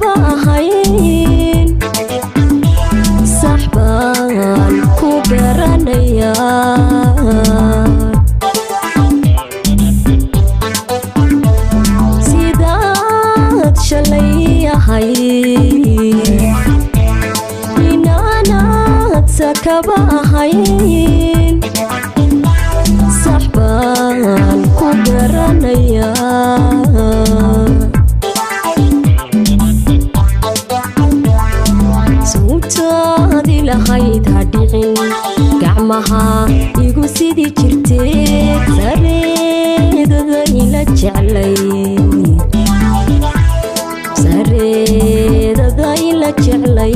كباهين صحبان كبرانيا سيدات شلي هين نانا كباهين صحبان كبرانيا سوتادي لهايد هادين قعمها يقو سيدي جرتي سريد ذايلة جعلي سريد ذايلة جعلي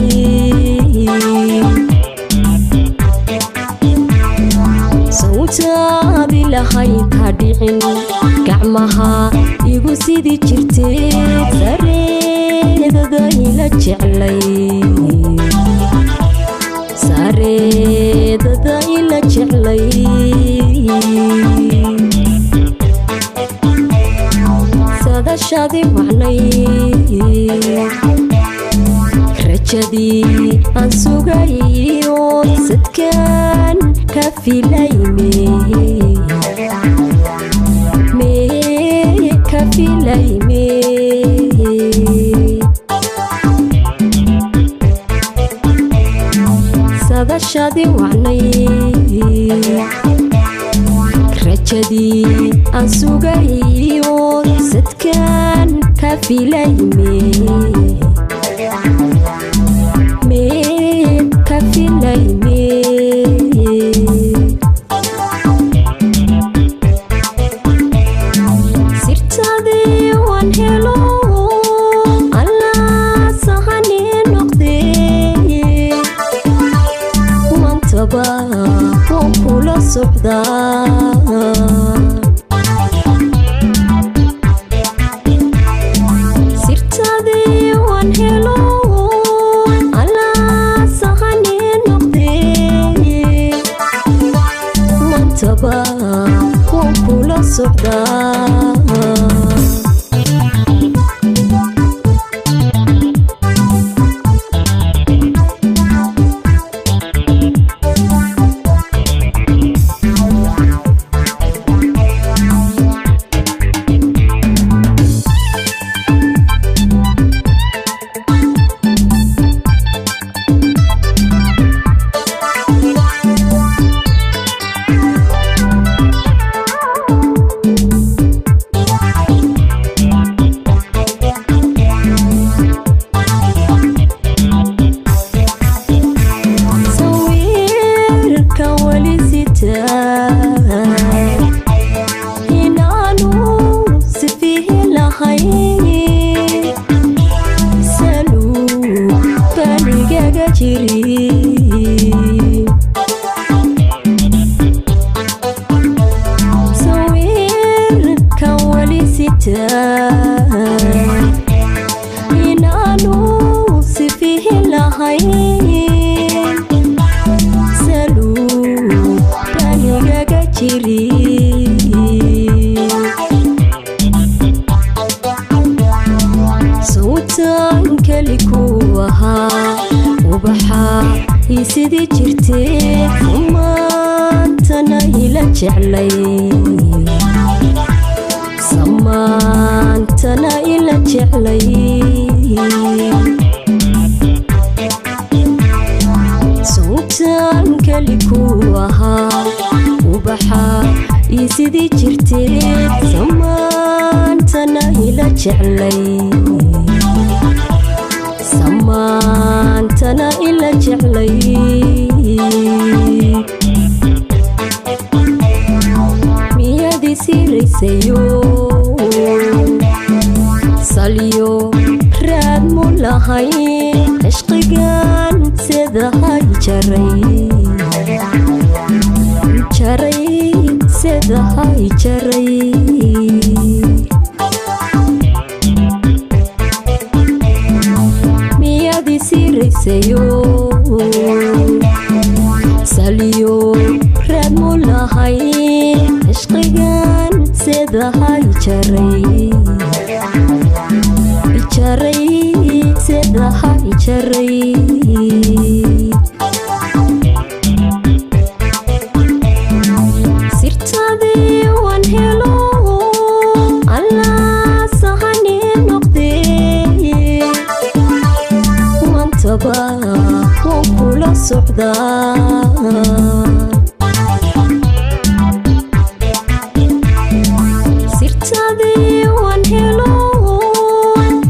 سوتادي لهايد هادين قعمها يقو سيدي جرتي سريد ذايلة جعلي سريد ذايلة جعلي سادا شادي وعني رجدي أنسوغي وصدكان كفي لايمي مي كفي لايمي سادا شادي وعني رجدي أنسوغي وصدكان كفي لايمي مي كفي لايمي سرتادي وانهلو على صحني نقدي وانتبه وكل صحدا سرتادي وانهلو وانتبه وكل صحدا jeclay samaantana ila jeclay sawtaan kali ku ahaa ubaxa isidii jirteed samaantana ila jeclay samaantana ila jeclay miyadii siiraysayo salyo raad mu lahayn cishqigan sedahay jaray sedahay jaray miyadii siiraysayo salyo raad mu lahayn cishqigan sedahay jaray sedahay jaray sirtadii waan helo allaa sahani noqdee maantaba waan kula socdaa sirtadii waan helo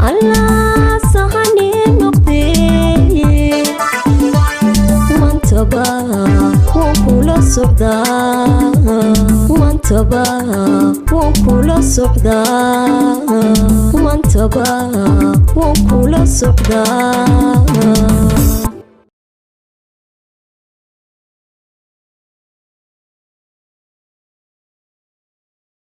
allaa sahani noqdee maantaba waan kula socdaa maantaba waan kula socdaa maantaba waan kula socdaa